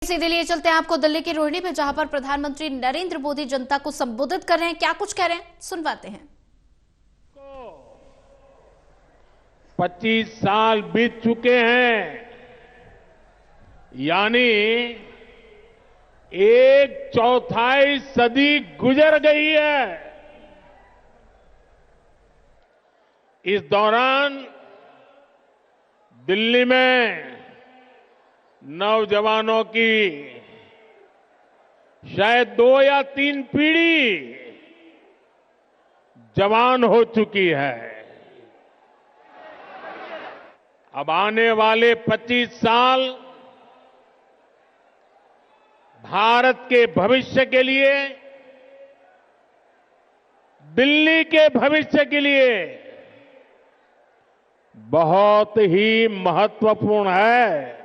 सीधे लिए चलते हैं आपको दिल्ली की रोहिणी में, जहां पर प्रधानमंत्री नरेंद्र मोदी जनता को संबोधित कर रहे हैं। क्या कुछ कह रहे हैं, सुनवाते हैं। 25 साल बीत चुके हैं, यानी एक चौथाई सदी गुजर गई है। इस दौरान दिल्ली में नौजवानों की शायद 2 या 3 पीढ़ी जवान हो चुकी है। अब आने वाले 25 साल भारत के भविष्य के लिए, दिल्ली के भविष्य के लिए बहुत ही महत्वपूर्ण है।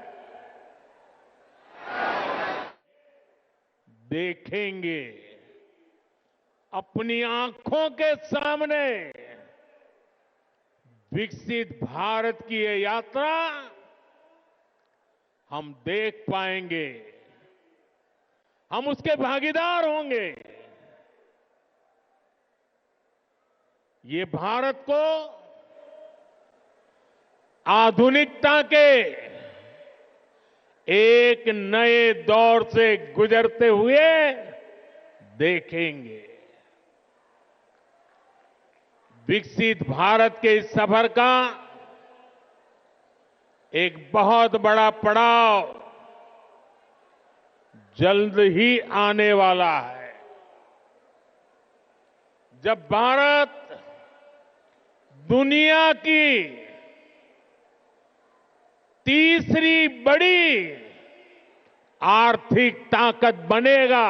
देखेंगे अपनी आंखों के सामने विकसित भारत की ये यात्रा हम देख पाएंगे, हम उसके भागीदार होंगे। ये भारत को आधुनिकता के एक नए दौर से गुजरते हुए देखेंगे। विकसित भारत के इस सफर का एक बहुत बड़ा पड़ाव जल्द ही आने वाला है, जब भारत दुनिया की तीसरी बड़ी आर्थिक ताकत बनेगा।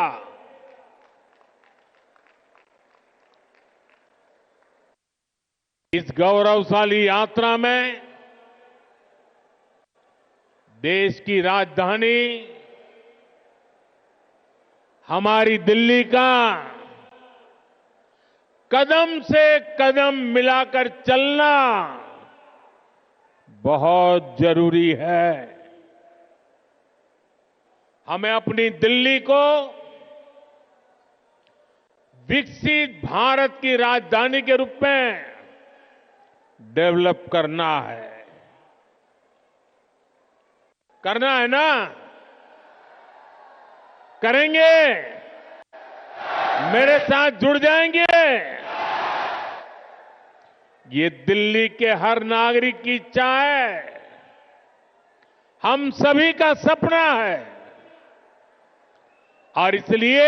इस गौरवशाली यात्रा में देश की राजधानी हमारी दिल्ली का कदम से कदम मिलाकर चलना बहुत जरूरी है। हमें अपनी दिल्ली को विकसित भारत की राजधानी के रूप में डेवलप करना है ना? करेंगे? मेरे साथ जुड़ जाएंगे? ये दिल्ली के हर नागरिक की इच्छा है, हम सभी का सपना है। और इसलिए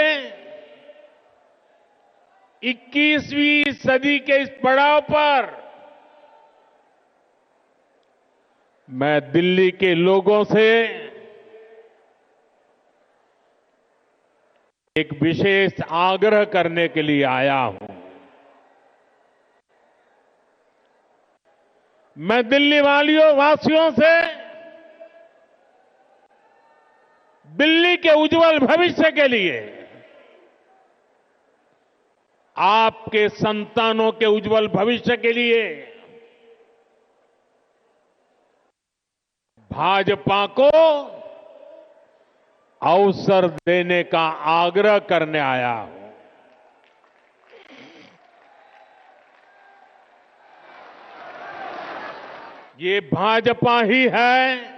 21वीं सदी के इस पड़ाव पर मैं दिल्ली के लोगों से एक विशेष आग्रह करने के लिए आया हूं। मैं दिल्ली वासियों से दिल्ली के उज्जवल भविष्य के लिए, आपके संतानों के उज्जवल भविष्य के लिए भाजपा को अवसर देने का आग्रह करने आया हूं। ये भाजपा ही है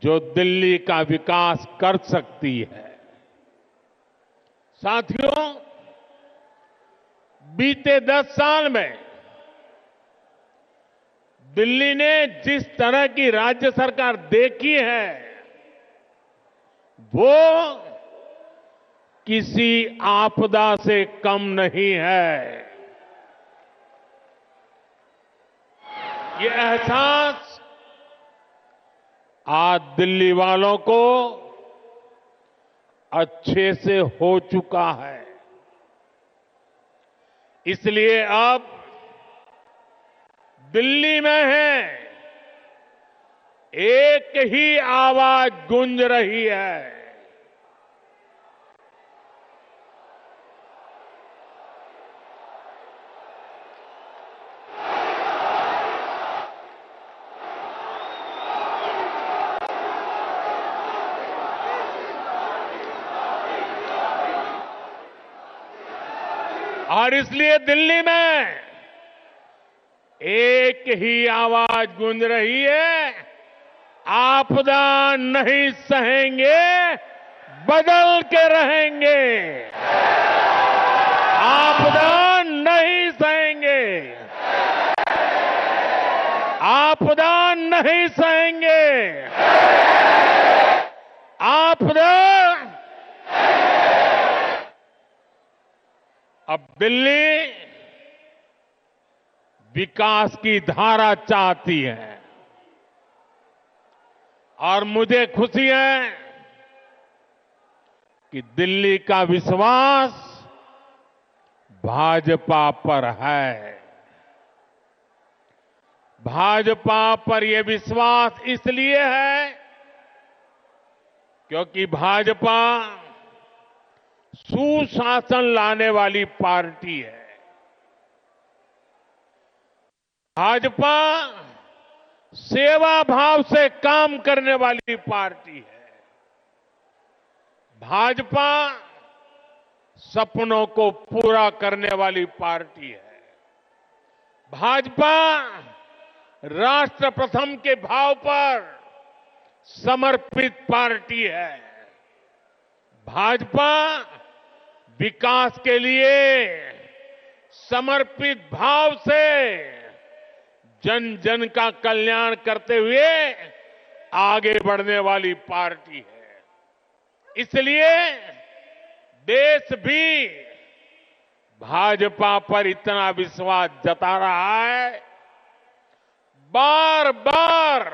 जो दिल्ली का विकास कर सकती है। साथियों, बीते 10 साल में दिल्ली ने जिस तरह की राज्य सरकार देखी है, वो किसी आपदा से कम नहीं है। ये एहसास आज दिल्ली वालों को अच्छे से हो चुका है। इसलिए अब दिल्ली में है, एक ही आवाज गूंज रही है। और इसलिए दिल्ली में एक ही आवाज गूंज रही है, आपदा नहीं सहेंगे, बदल के रहेंगे। आपदा नहीं सहेंगे, आपदा नहीं सहेंगे, आपदा। अब दिल्ली विकास की धारा चाहती है और मुझे खुशी है कि दिल्ली का विश्वास भाजपा पर है। भाजपा पर यह विश्वास इसलिए है क्योंकि भाजपा सुशासन लाने वाली पार्टी है। भाजपा सेवा भाव से काम करने वाली पार्टी है। भाजपा सपनों को पूरा करने वाली पार्टी है। भाजपा राष्ट्र प्रथम के भाव पर समर्पित पार्टी है। भाजपा विकास के लिए समर्पित भाव से जन जन का कल्याण करते हुए आगे बढ़ने वाली पार्टी है। इसलिए देश भी भाजपा पर इतना विश्वास जता रहा है, बार बार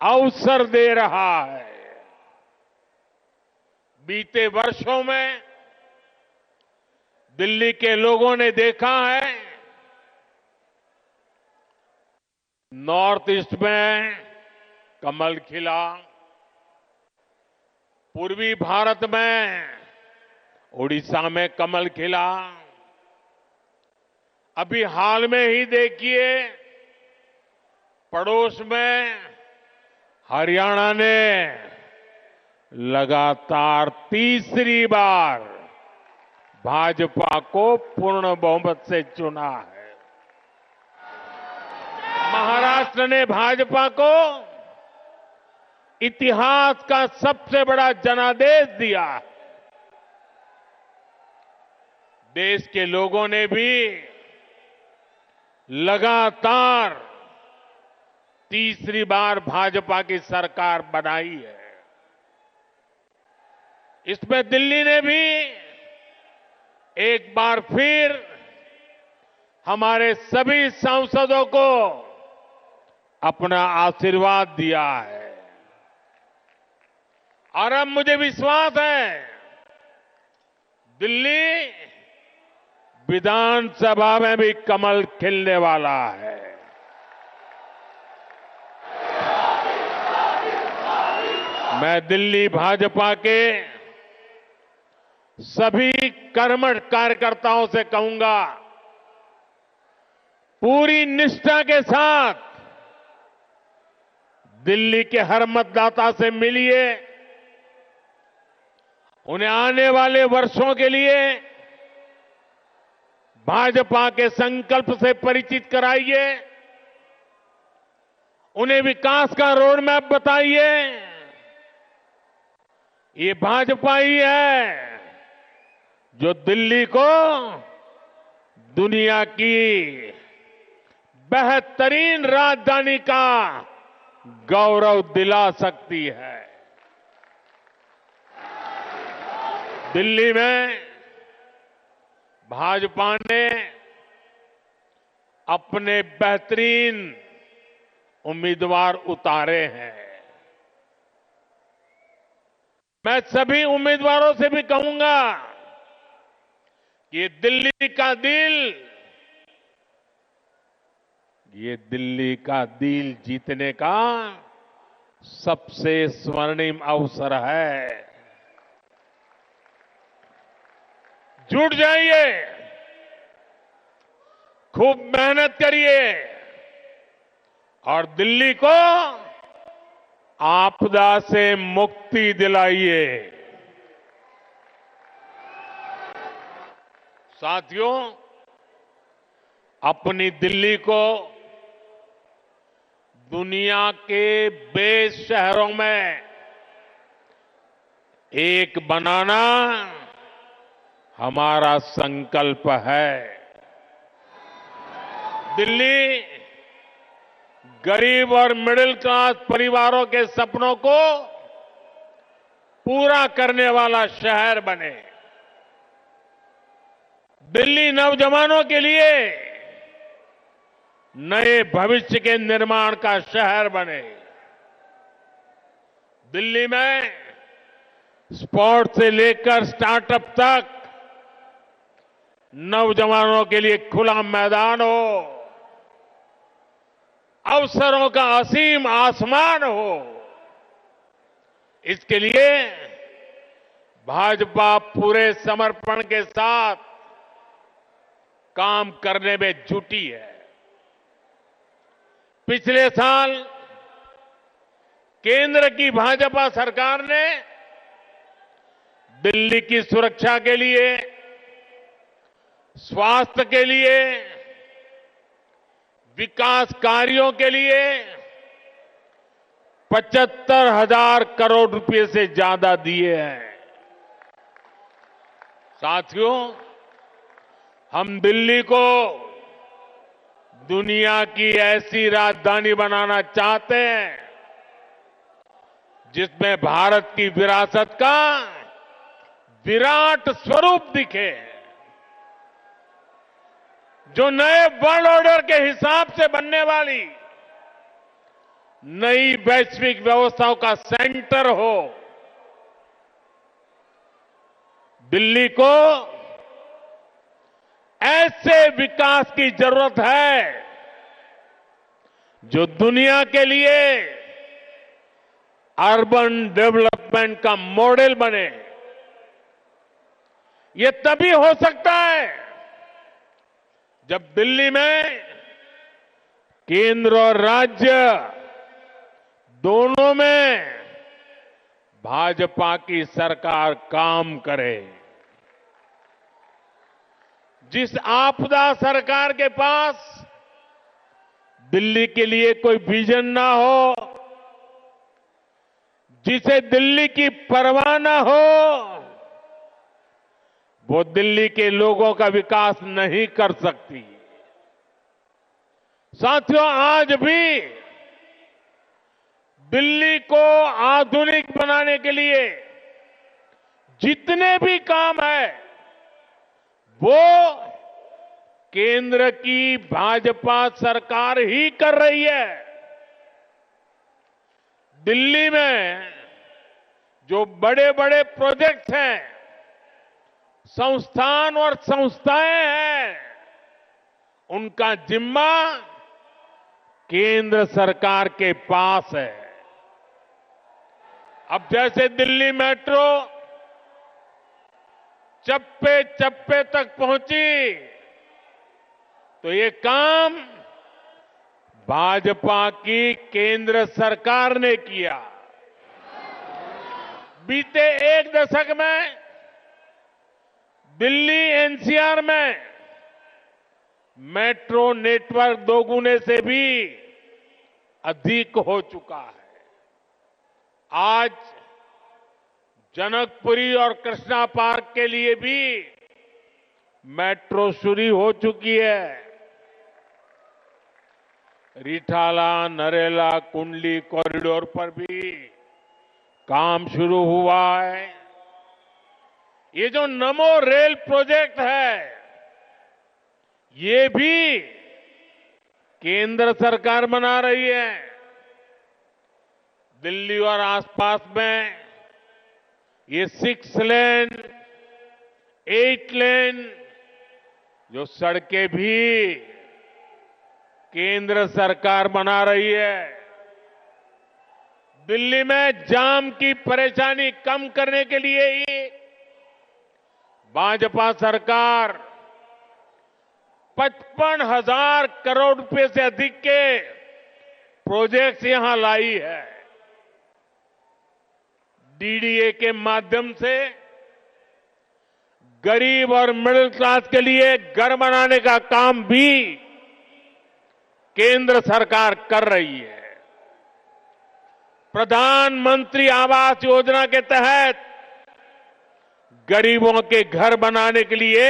अवसर दे रहा है। बीते वर्षों में दिल्ली के लोगों ने देखा है, नॉर्थ ईस्ट में कमल खिला, पूर्वी भारत में उड़ीसा में कमल खिला। अभी हाल में ही देखिए पड़ोस में हरियाणा ने लगातार तीसरी बार भाजपा को पूर्ण बहुमत से चुना है। महाराष्ट्र ने भाजपा को इतिहास का सबसे बड़ा जनादेश दिया है। देश के लोगों ने भी लगातार तीसरी बार भाजपा की सरकार बनाई है। इसमें दिल्ली ने भी एक बार फिर हमारे सभी सांसदों को अपना आशीर्वाद दिया है और अब मुझे विश्वास है दिल्ली विधानसभा में भी कमल खिलने वाला है। मैं दिल्ली भाजपा के सभी कर्मठ कार्यकर्ताओं से कहूंगा, पूरी निष्ठा के साथ दिल्ली के हर मतदाता से मिलिए, उन्हें आने वाले वर्षों के लिए भाजपा के संकल्प से परिचित कराइए, उन्हें विकास का रोड मैप बताइए। ये भाजपा ही है जो दिल्ली को दुनिया की बेहतरीन राजधानी का गौरव दिला सकती है। दिल्ली में भाजपा ने अपने बेहतरीन उम्मीदवार उतारे हैं। मैं सभी उम्मीदवारों से भी कहूंगा कि ये दिल्ली का दिल जीतने का सबसे स्वर्णिम अवसर है। जुट जाइए, खूब मेहनत करिए और दिल्ली को आपदा से मुक्ति दिलाइए। साथियों, अपनी दिल्ली को दुनिया के बेस्ट शहरों में एक बनाना हमारा संकल्प है। दिल्ली गरीब और मिडिल क्लास परिवारों के सपनों को पूरा करने वाला शहर बने। दिल्ली नौजवानों के लिए नए भविष्य के निर्माण का शहर बने। दिल्ली में स्पोर्ट्स से लेकर स्टार्टअप तक नौजवानों के लिए खुला मैदान हो, अवसरों का असीम आसमान हो। इसके लिए भाजपा पूरे समर्पण के साथ काम करने में जुटी है। पिछले साल केंद्र की भाजपा सरकार ने दिल्ली की सुरक्षा के लिए, स्वास्थ्य के लिए, विकास कार्यों के लिए 75,000 करोड़ रुपए से ज्यादा दिए हैं। साथियों, हम दिल्ली को दुनिया की ऐसी राजधानी बनाना चाहते हैं जिसमें भारत की विरासत का विराट स्वरूप दिखे, जो नए वर्ल्ड ऑर्डर के हिसाब से बनने वाली नई वैश्विक व्यवस्थाओं का सेंटर हो। दिल्ली को ऐसे विकास की जरूरत है जो दुनिया के लिए अर्बन डेवलपमेंट का मॉडल बने। ये तभी हो सकता है जब दिल्ली में केंद्र और राज्य दोनों में भाजपा की सरकार काम करे। जिस आपदा सरकार के पास दिल्ली के लिए कोई विजन ना हो, जिसे दिल्ली की परवाह ना हो, वो दिल्ली के लोगों का विकास नहीं कर सकती। साथियों, आज भी दिल्ली को आधुनिक बनाने के लिए जितने भी काम है वो केंद्र की भाजपा सरकार ही कर रही है। दिल्ली में जो बड़े बड़े प्रोजेक्ट्स हैं, संस्थान और संस्थाएं हैं, उनका जिम्मा केंद्र सरकार के पास है। अब जैसे दिल्ली मेट्रो चप्पे चप्पे तक पहुंची, तो ये काम भाजपा की केंद्र सरकार ने किया। बीते एक दशक में दिल्ली एनसीआर में मेट्रो नेटवर्क दोगुने से भी अधिक हो चुका है। आज जनकपुरी और कृष्णा पार्क के लिए भी मेट्रो शुरू हो चुकी है। रिठाला, नरेला, कुंडली कॉरिडोर पर भी काम शुरू हुआ है। ये जो नमो रेल प्रोजेक्ट है, ये भी केंद्र सरकार बना रही है। दिल्ली और आसपास में ये 6 लेन, 8 लेन जो सड़कें भी केंद्र सरकार बना रही है। दिल्ली में जाम की परेशानी कम करने के लिए ही भाजपा सरकार 55,000 करोड़ रुपए से अधिक के प्रोजेक्ट्स यहां लाई है। डीडीए के माध्यम से गरीब और मिडिल क्लास के लिए घर बनाने का काम भी केंद्र सरकार कर रही है। प्रधानमंत्री आवास योजना के तहत गरीबों के घर बनाने के लिए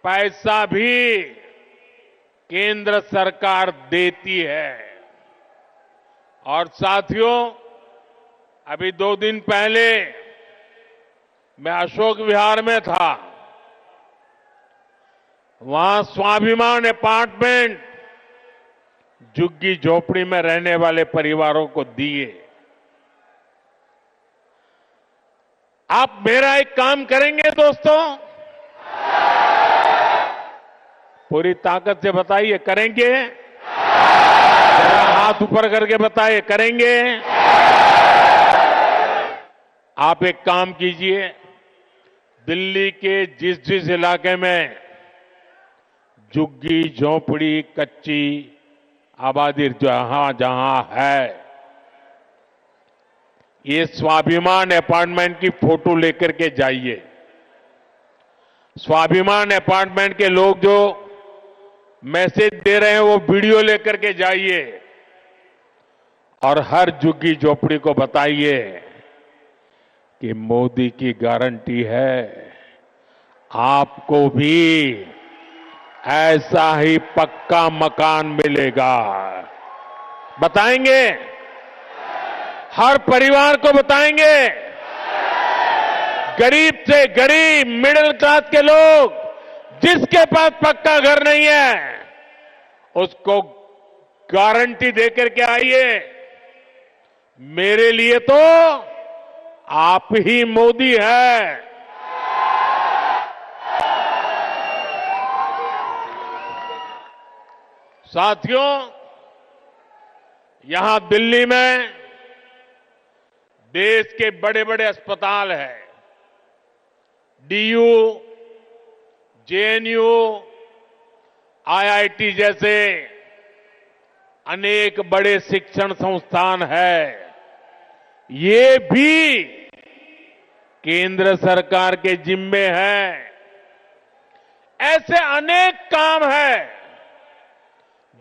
पैसा भी केंद्र सरकार देती है। और साथियों, अभी 2 दिन पहले मैं अशोक विहार में था। वहां स्वाभिमान अपार्टमेंट झुग्गी झोपड़ी में रहने वाले परिवारों को दिए। आप मेरा एक काम करेंगे दोस्तों? पूरी ताकत से बताइए, करेंगे? जरा हाथ ऊपर करके बताइए, करेंगे? आप एक काम कीजिए, दिल्ली के जिस जिस इलाके में झुग्गी झोपड़ी कच्ची आबादी जहां जहां है, ये स्वाभिमान अपार्टमेंट की फोटो लेकर के जाइए। स्वाभिमान अपार्टमेंट के लोग जो मैसेज दे रहे हैं वो वीडियो लेकर के जाइए और हर झुग्गी झोपड़ी को बताइए कि मोदी की गारंटी है, आपको भी ऐसा ही पक्का मकान मिलेगा। बताएंगे? हर परिवार को बताएंगे। गरीब से गरीब मिडिल क्लास के लोग, जिसके पास पक्का घर नहीं है, उसको गारंटी देकर के आइए। मेरे लिए तो आप ही मोदी है। साथियों, यहां दिल्ली में देश के बड़े बड़े अस्पताल हैं। डीयू, जेएनयू, आईआईटी जैसे अनेक बड़े शिक्षण संस्थान हैं। ये भी केंद्र सरकार के जिम्मे है। ऐसे अनेक काम हैं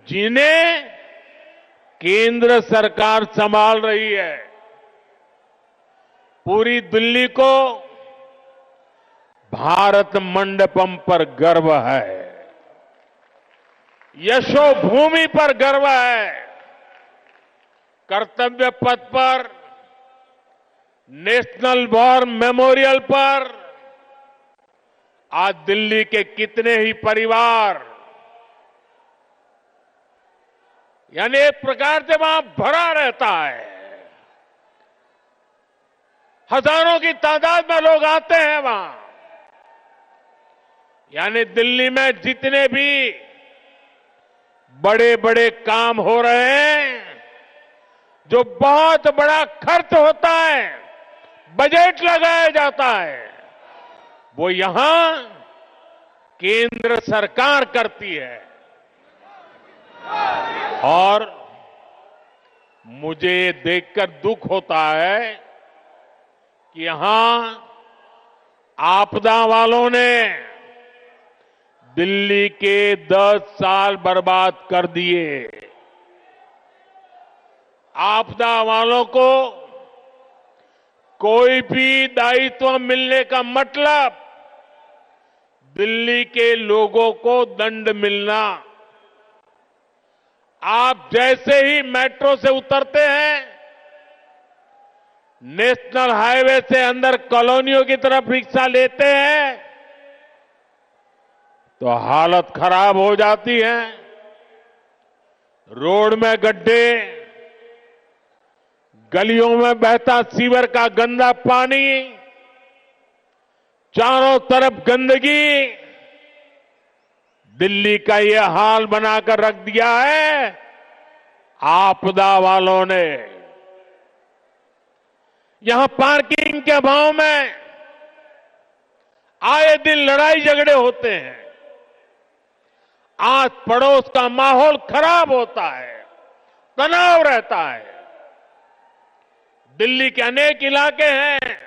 जिन्हें केंद्र सरकार संभाल रही है। पूरी दिल्ली को भारत मंडपम पर गर्व है, यशोभूमि पर गर्व है। कर्तव्य पथ पर, नेशनल वॉर मेमोरियल पर आज दिल्ली के कितने ही परिवार, यानी एक प्रकार से वहां भरा रहता है। हजारों की तादाद में लोग आते हैं वहां। यानी दिल्ली में जितने भी बड़े बड़े काम हो रहे हैं, जो बहुत बड़ा खर्च होता है, बजट लगाया जाता है, वो यहां केंद्र सरकार करती है। और मुझे ये देखकर दुख होता है कि यहां आपदा वालों ने दिल्ली के 10 साल बर्बाद कर दिए। आपदा वालों को कोई भी दायित्व मिलने का मतलब दिल्ली के लोगों को दंड मिलना। आप जैसे ही मेट्रो से उतरते हैं, नेशनल हाईवे से अंदर कॉलोनियों की तरफ रिक्शा लेते हैं, तो हालत खराब हो जाती है। रोड में गड्ढे, गलियों में बहता सीवर का गंदा पानी, चारों तरफ गंदगी, दिल्ली का ये हाल बनाकर रख दिया है आपदा वालों ने। यहां पार्किंग के अभाव में आए दिन लड़ाई झगड़े होते हैं। आस पड़ोस का माहौल खराब होता है, तनाव रहता है। दिल्ली के अनेक इलाके हैं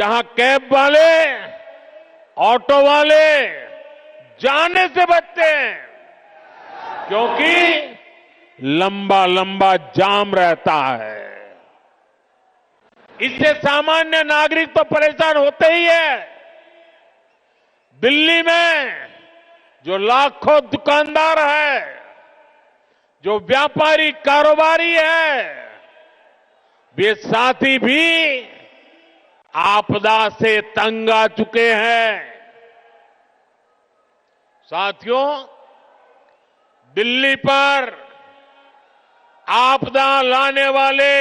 जहां कैब वाले, ऑटो वाले जाने से बचते हैं, क्योंकि लंबा लंबा जाम रहता है। इससे सामान्य नागरिक तो परेशान होते ही है। दिल्ली में जो लाखों दुकानदार है, जो व्यापारी कारोबारी है, वे साथी भी आपदा से तंग आ चुके हैं। साथियों, दिल्ली पर आपदा लाने वाले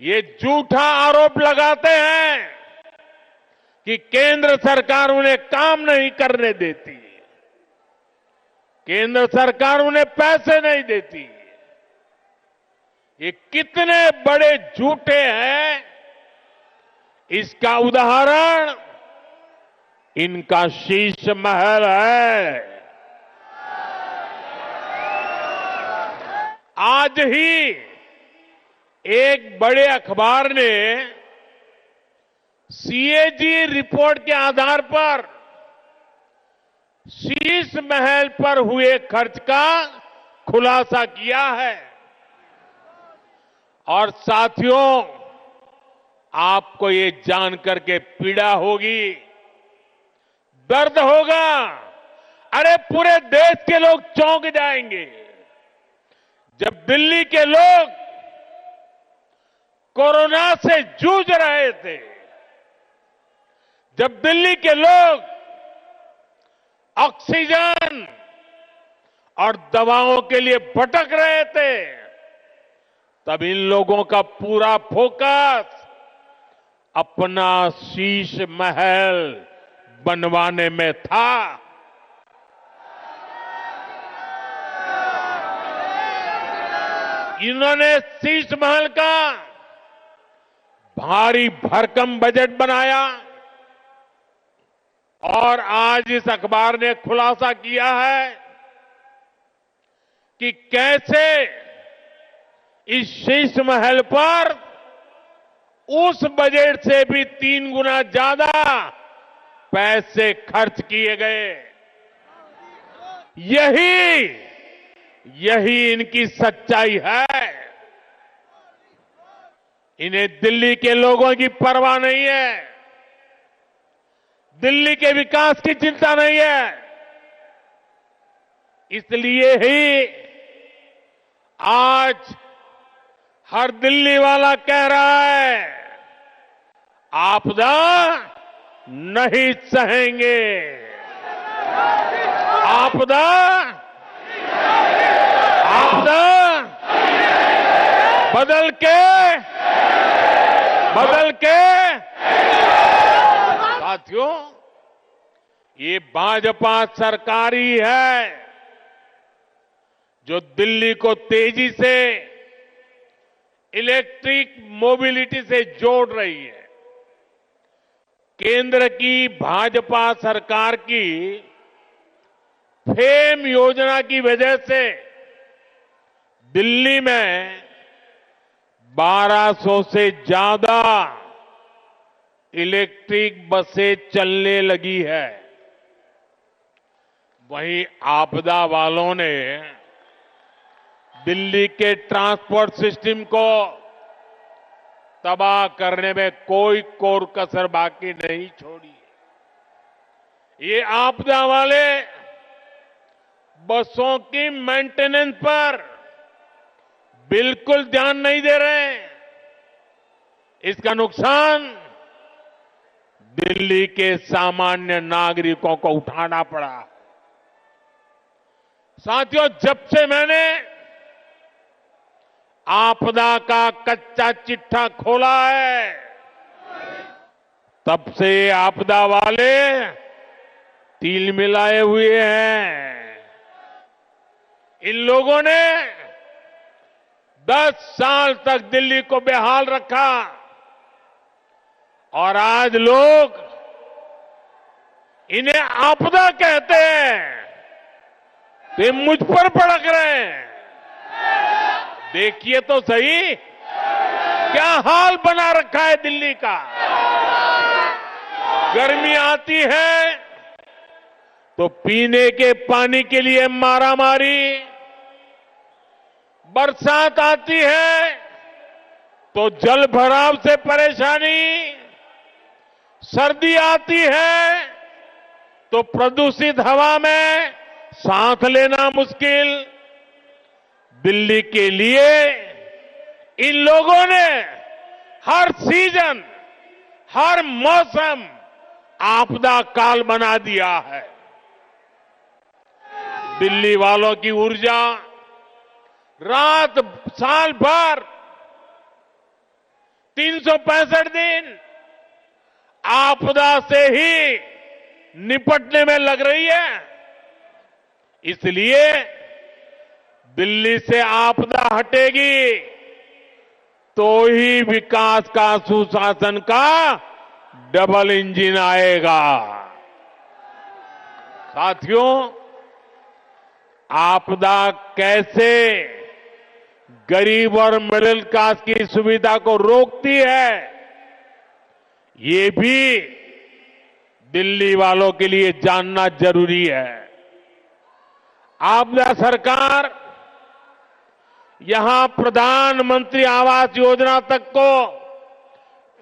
ये झूठा आरोप लगाते हैं कि केंद्र सरकार उन्हें काम नहीं करने देती, केंद्र सरकार उन्हें पैसे नहीं देती। ये कितने बड़े झूठे हैं, इसका उदाहरण इनका शीश महल है। आज ही एक बड़े अखबार ने सीएजी रिपोर्ट के आधार पर शीश महल पर हुए खर्च का खुलासा किया है। और साथियों, आपको ये जानकर के पीड़ा होगी, दर्द होगा। अरे पूरे देश के लोग चौंक जाएंगे जब दिल्ली के लोग कोरोना से जूझ रहे थे, जब दिल्ली के लोग ऑक्सीजन और दवाओं के लिए भटक रहे थे, तब इन लोगों का पूरा फोकस अपना शीश महल बनवाने में था। इन्होंने शीश महल का भारी भरकम बजट बनाया और आज इस अखबार ने खुलासा किया है कि कैसे इस शीश महल पर उस बजट से भी 3 गुना ज्यादा पैसे खर्च किए गए। यही इनकी सच्चाई है। इन्हें दिल्ली के लोगों की परवाह नहीं है, दिल्ली के विकास की चिंता नहीं है। इसलिए ही आज हर दिल्ली वाला कह रहा है, आपदा नहीं सहेंगे, आपदा बदल के साथियों, ये भाजपा सरकार ही है जो दिल्ली को तेजी से इलेक्ट्रिक मोबिलिटी से जोड़ रही है। केंद्र की भाजपा सरकार की फेम योजना की वजह से दिल्ली में 1200 से ज्यादा इलेक्ट्रिक बसें चलने लगी है। वहीं आपदा वालों ने दिल्ली के ट्रांसपोर्ट सिस्टम को तबाह करने में कोई कोर कसर बाकी नहीं छोड़ी। ये आपदा वाले बसों की मेंटेनेंस पर बिल्कुल ध्यान नहीं दे रहे हैं। इसका नुकसान दिल्ली के सामान्य नागरिकों को उठाना पड़ा। साथियों, जब से मैंने आपदा का कच्चा चिट्ठा खोला है, तब से आपदा वाले तिल मिलाए हुए हैं। इन लोगों ने 10 साल तक दिल्ली को बेहाल रखा और आज लोग इन्हें आपदा कहते हैं, तो मुझ पर भड़क रहे हैं। देखिए तो सही क्या हाल बना रखा है दिल्ली का। गर्मी आती है तो पीने के पानी के लिए मारामारी, बरसात आती है तो जल भराव से परेशानी, सर्दी आती है तो प्रदूषित हवा में सांस लेना मुश्किल। दिल्ली के लिए इन लोगों ने हर सीजन, हर मौसम आपदा काल बना दिया है। दिल्ली वालों की ऊर्जा रात साल भर 365 दिन आपदा से ही निपटने में लग रही है। इसलिए दिल्ली से आपदा हटेगी तो ही विकास का, सुशासन का डबल इंजन आएगा। साथियों, आपदा कैसे गरीब और मिडिल क्लास की सुविधा को रोकती है, ये भी दिल्ली वालों के लिए जानना जरूरी है। आपदा सरकार यहां प्रधानमंत्री आवास योजना तक को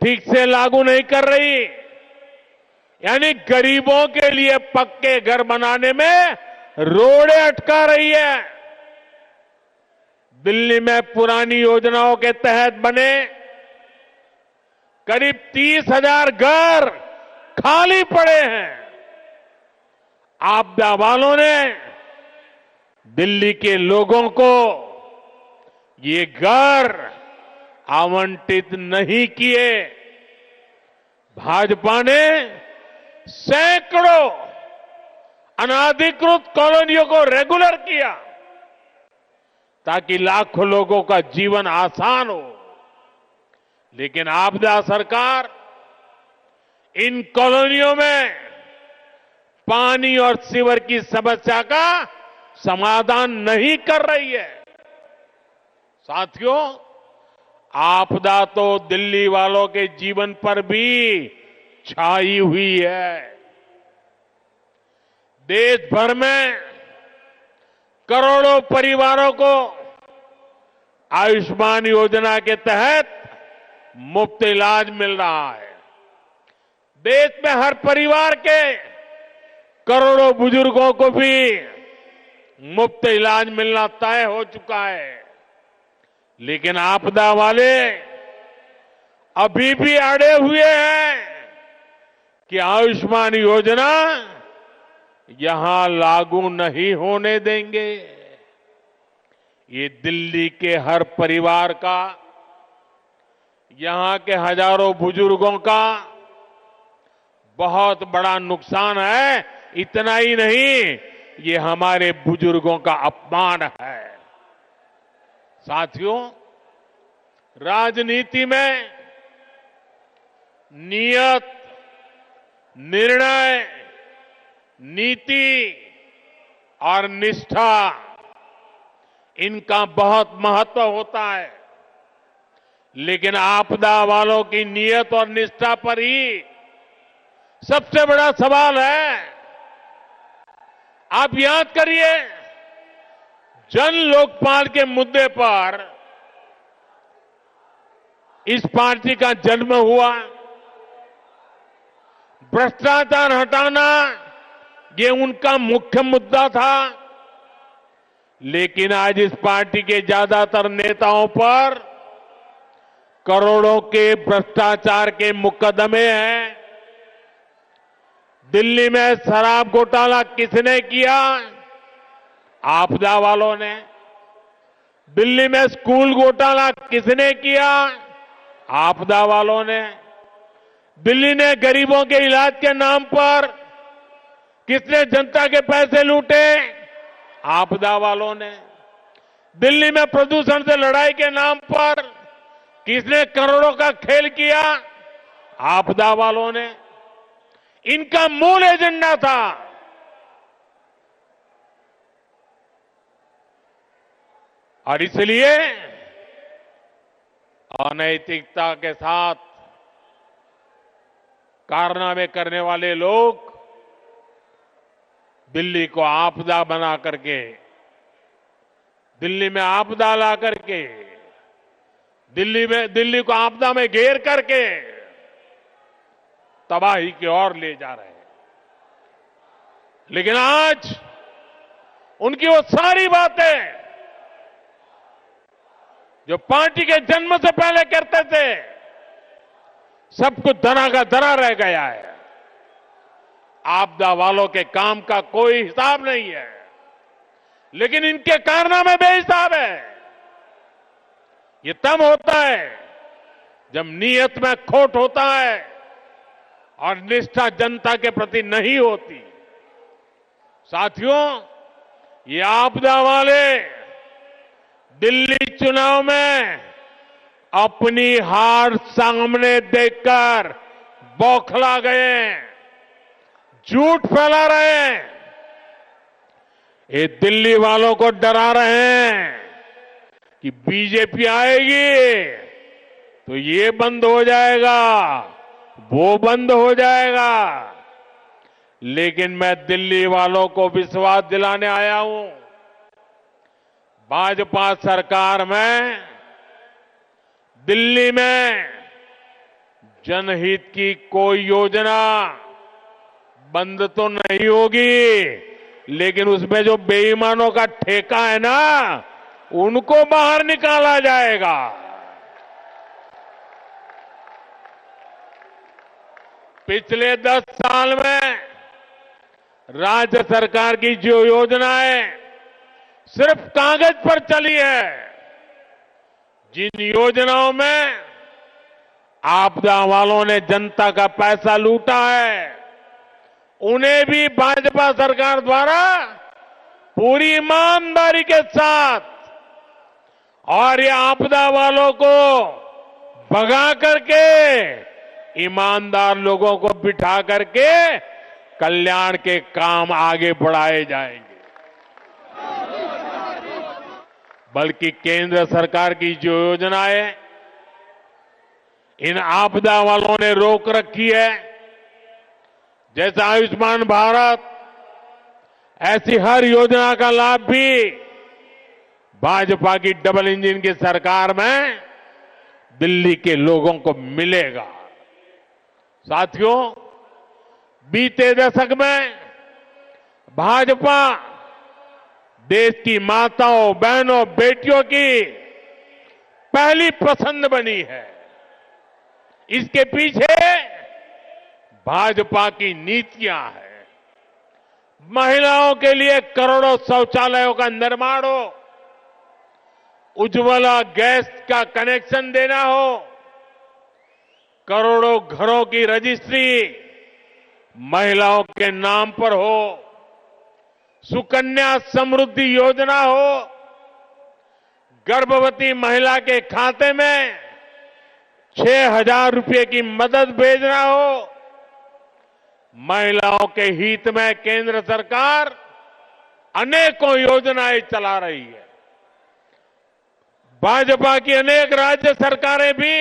ठीक से लागू नहीं कर रही, यानी गरीबों के लिए पक्के घर बनाने में रोड़े अटका रही है। दिल्ली में पुरानी योजनाओं के तहत बने करीब 30,000 घर खाली पड़े हैं। आपदा वालों ने दिल्ली के लोगों को ये घर आवंटित नहीं किए। भाजपा ने सैकड़ों अनाधिकृत कॉलोनियों को रेगुलर किया ताकि लाखों लोगों का जीवन आसान हो। लेकिन आपदा सरकार इन कॉलोनियों में पानी और सीवर की समस्या का समाधान नहीं कर रही है। साथियों, आपदा तो दिल्ली वालों के जीवन पर भी छाई हुई है। देश भर में करोड़ों परिवारों को आयुष्मान योजना के तहत मुफ्त इलाज मिल रहा है। देश में हर परिवार के करोड़ों बुजुर्गों को भी मुफ्त इलाज मिलना तय हो चुका है। लेकिन आपदा वाले अभी भी अड़े हुए हैं कि आयुष्मान योजना यहां लागू नहीं होने देंगे। ये दिल्ली के हर परिवार का, यहां के हजारों बुजुर्गों का बहुत बड़ा नुकसान है। इतना ही नहीं, ये हमारे बुजुर्गों का अपमान है। साथियों, राजनीति में नियत, निर्णय, नीति और निष्ठा, इनका बहुत महत्व होता है। लेकिन आपदा वालों की नियत और निष्ठा पर ही सबसे बड़ा सवाल है। आप याद करिए, जन लोकपाल के मुद्दे पर इस पार्टी का जन्म हुआ। भ्रष्टाचार हटाना ये उनका मुख्य मुद्दा था। लेकिन आज इस पार्टी के ज्यादातर नेताओं पर करोड़ों के भ्रष्टाचार के मुकदमे हैं। दिल्ली में शराब घोटाला किसने किया? आपदा वालों ने। दिल्ली में स्कूल घोटाला किसने किया? आपदा वालों ने। दिल्ली ने गरीबों के इलाज के नाम पर किसने जनता के पैसे लूटे? आपदा वालों ने। दिल्ली में प्रदूषण से लड़ाई के नाम पर किसने करोड़ों का खेल किया? आपदा वालों ने। इनका मूल एजेंडा था और इसलिए अनैतिकता के साथ कारनामे करने वाले लोग दिल्ली को आपदा बना करके, दिल्ली में आपदा ला करके, दिल्ली को आपदा में घेर करके तबाही की ओर ले जा रहे हैं। लेकिन आज उनकी वो सारी बातें जो पार्टी के जन्म से पहले करते थे, सब कुछ धरा का धरा रह गया है। आपदा वालों के काम का कोई हिसाब नहीं है, लेकिन इनके कारनामे बेहिसाब है। ये तब होता है जब नीयत में खोट होता है और निष्ठा जनता के प्रति नहीं होती। साथियों, ये आपदा वाले दिल्ली चुनाव में अपनी हार सामने देखकर बौखला गए, झूठ फैला रहे हैं। ये दिल्ली वालों को डरा रहे हैं कि बीजेपी आएगी तो ये बंद हो जाएगा, वो बंद हो जाएगा। लेकिन मैं दिल्ली वालों को विश्वास दिलाने आया हूं, भाजपा सरकार में दिल्ली में जनहित की कोई योजना बंद तो नहीं होगी, लेकिन उसमें जो बेईमानों का ठेका है ना, उनको बाहर निकाला जाएगा। पिछले 10 साल में राज्य सरकार की जो योजनाएं सिर्फ कागज पर चली है, जिन योजनाओं में आपदा वालों ने जनता का पैसा लूटा है, उन्हें भी भाजपा सरकार द्वारा पूरी ईमानदारी के साथ और ये आपदा वालों को भगा करके ईमानदार लोगों को बिठा करके कल्याण के काम आगे बढ़ाए जाएंगे। बल्कि केंद्र सरकार की जो योजनाएं इन आपदा वालों ने रोक रखी है, जैसे आयुष्मान भारत, ऐसी हर योजना का लाभ भी भाजपा की डबल इंजन की सरकार में दिल्ली के लोगों को मिलेगा। साथियों, बीते दशक में भाजपा देश की माताओं, बहनों, बेटियों की पहली पसंद बनी है। इसके पीछे भाजपा की नीतियां हैं। महिलाओं के लिए करोड़ों शौचालयों का निर्माण हो, उज्ज्वला गैस का कनेक्शन देना हो, करोड़ों घरों की रजिस्ट्री महिलाओं के नाम पर हो, सुकन्या समृद्धि योजना हो, गर्भवती महिला के खाते में 6,000 रुपए की मदद भेजना हो, महिलाओं के हित में केंद्र सरकार अनेकों योजनाएं चला रही है। भाजपा की अनेक राज्य सरकारें भी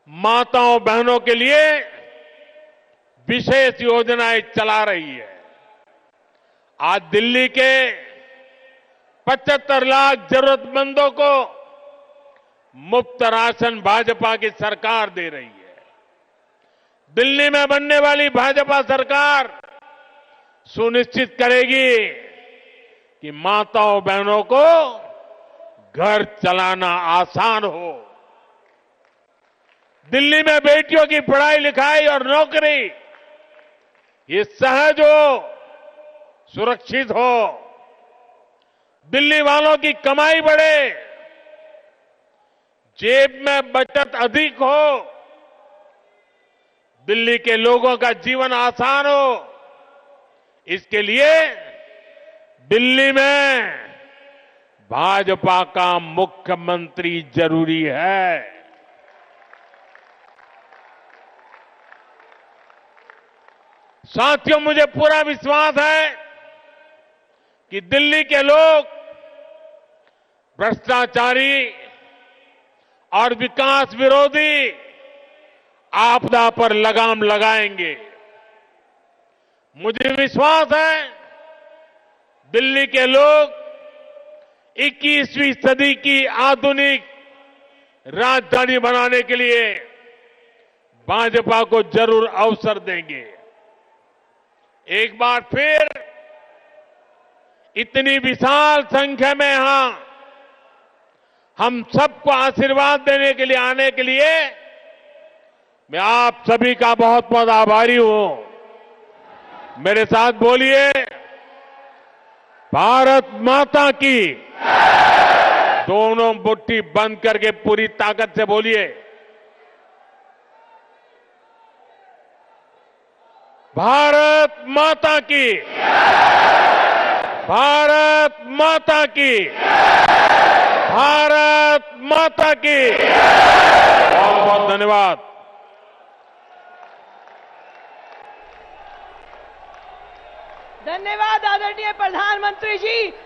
माताओं, बहनों के लिए विशेष योजनाएं चला रही है। आज दिल्ली के 75 लाख जरूरतमंदों को मुफ्त राशन भाजपा की सरकार दे रही है। दिल्ली में बनने वाली भाजपा सरकार सुनिश्चित करेगी कि माताओं, बहनों को घर चलाना आसान हो। दिल्ली में बेटियों की पढ़ाई लिखाई और नौकरी ये सहज हो, सुरक्षित हो। दिल्ली वालों की कमाई बढ़े, जेब में बचत अधिक हो, दिल्ली के लोगों का जीवन आसान हो। इसके लिए दिल्ली में भाजपा का मुख्यमंत्री जरूरी है। साथियों, मुझे पूरा विश्वास है कि दिल्ली के लोग भ्रष्टाचारी और विकास विरोधी आपदा पर लगाम लगाएंगे। मुझे विश्वास है दिल्ली के लोग 21वीं सदी की आधुनिक राजधानी बनाने के लिए भाजपा को जरूर अवसर देंगे। एक बार फिर इतनी विशाल संख्या में यहां हम सबको आशीर्वाद देने के लिए आने के लिए मैं आप सभी का बहुत बहुत आभारी हूं। मेरे साथ बोलिए, भारत माता की। दोनों मुट्ठी बंद करके पूरी ताकत से बोलिए, भारत माता की। भारत माता की। भारत माता की। बहुत बहुत धन्यवाद। धन्यवाद आदरणीय प्रधानमंत्री जी।